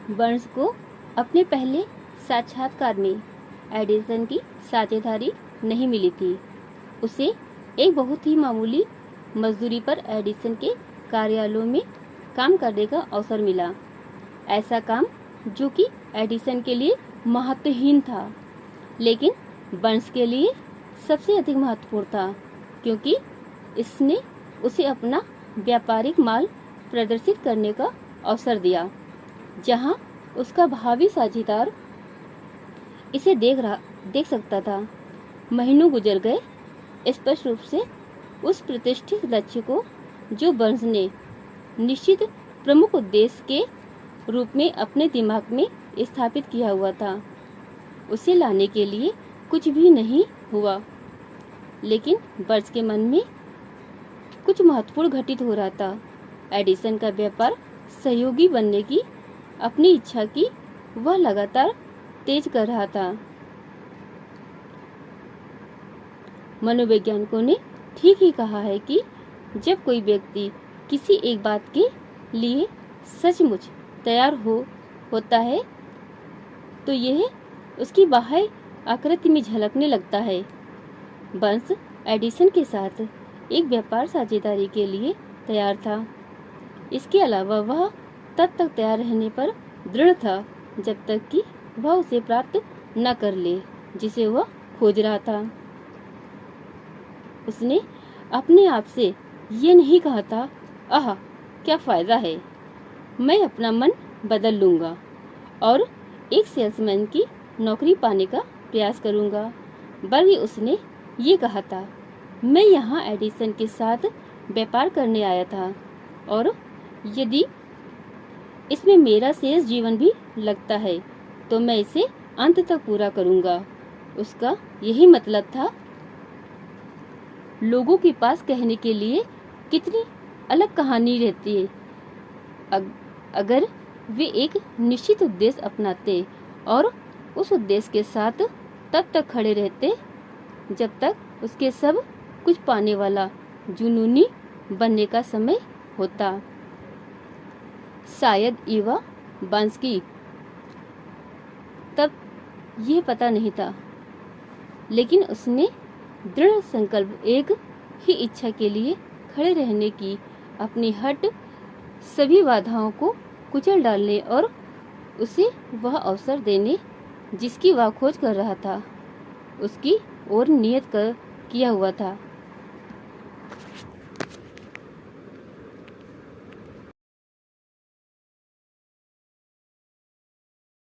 Burns को अपने पहले साक्षात्कार में एडिसन की साझेदारी नहीं मिली थी। उसे एक बहुत ही मामूली मजदूरी पर एडिसन के कार्यालयों में काम करने का अवसर मिला। ऐसा काम जो कि एडिसन के लिए महत्वहीन था, लेकिन बर्न्स के लिए सबसे अधिक महत्वपूर्ण था, क्योंकि इसने उसे अपना व्यापारिक माल प्रदर्शित करने का अवसर दिया, जहां उसका भावी साझेदार इसे देख सकता था। महीनों गुजर गए, स्पष्ट रूप से उस प्रतिष्ठित लक्ष्य को जो बर्न्स ने निश्चित प्रमुख उद्देश्य के रूप में अपने दिमाग में स्थापित किया हुआ था, उसे लाने के लिए कुछ भी नहीं हुआ। लेकिन बर्न्स के मन में कुछ महत्वपूर्ण घटित हो रहा था। एडिसन का व्यापार सहयोगी बनने की अपनी इच्छा की वह लगातार तेज कर रहा था। मनोवैज्ञानिकों ने ठीक ही कहा है कि जब कोई व्यक्ति किसी एक बात के लिए सचमुच तैयार होता है तो यह उसकी बाह्य आकृति में झलकने लगता है। बर्न्स एडिसन के साथ एक व्यापार साझेदारी के लिए तैयार था। इसके अलावा वह तब तक तैयार रहने पर दृढ़ था जब तक कि वह उसे प्राप्त न कर ले जिसे वह खोज रहा था। उसने अपने आप से ये नहीं कहा था, आह क्या फायदा है, मैं अपना मन बदल लूंगा और एक सेल्समैन की नौकरी पाने का प्रयास करूंगा, बल्कि उसने ये कहा था, मैं यहाँ एडिसन के साथ व्यापार करने आया था और यदि इसमें मेरा शेष जीवन भी लगता है तो मैं इसे अंत तक पूरा करूंगा। उसका यही मतलब था। लोगों के पास कहने के लिए कितनी अलग कहानी रहती है अगर वे एक निश्चित उद्देश्य अपनाते और उस उद्देश्य के साथ तब तक खड़े रहते जब तक उसके सब कुछ पाने वाला जुनूनी बनने का समय होता। शायद ईवा बर्न्स की तब ये पता नहीं था, लेकिन उसने दृढ़ संकल्प एक ही इच्छा के लिए खड़े रहने की अपनी हट सभी बाधाओं को कुचल डालने और उसे वह अवसर देने जिसकी वह खोज कर रहा था, उसकी ओर नियत किया हुआ था।